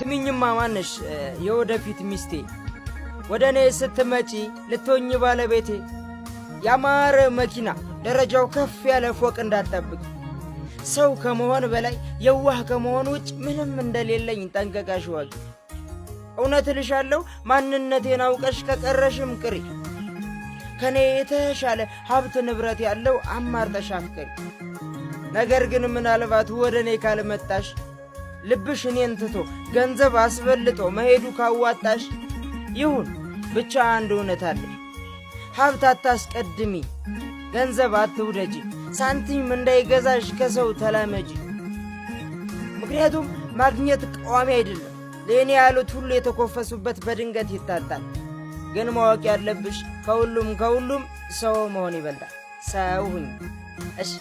ስሚኝማ ማነሽ የወደፊት ሚስቴ ወደኔ ስትመጪ ልትሆኚ ባለቤቴ ያማረ መኪና ደረጃው ከፍ ያለ ፎቅ እንዳትጠብቂ ሰው ከመሆን በላይ የዋህ ከመሆን ውጭ ምንም እንደሌለኝ ጠንቀቃሽ ወቂ እውነት ልሻለሁ ማንነቴን አውቀሽ ከቀረሽም ቅሪ ከኔ የተሻለ ሀብት ንብረት ያለው አማርጠሽ አፍቅሪ ነገር ግን ምናልባት ወደኔ ካልመጣሽ ልብሽ እኔን ትቶ ገንዘብ አስበልጦ መሄዱ ካዋጣሽ ይሁን ብቻ አንድ እውነት አለ ሀብት አታስቀድሚ ገንዘብ አትውደጂ ሳንቲም እንዳይገዛሽ ከሰው ተላመጂ ምክንያቱም ማግኘት ቋሚ አይደለም ለኔ ያሉት ሁሉ የተኮፈሱበት በድንገት ይታጣል ግን ማወቅ ያለብሽ ከሁሉም ሰው መሆን ይበልጣል ሰው ሁኚ እሺ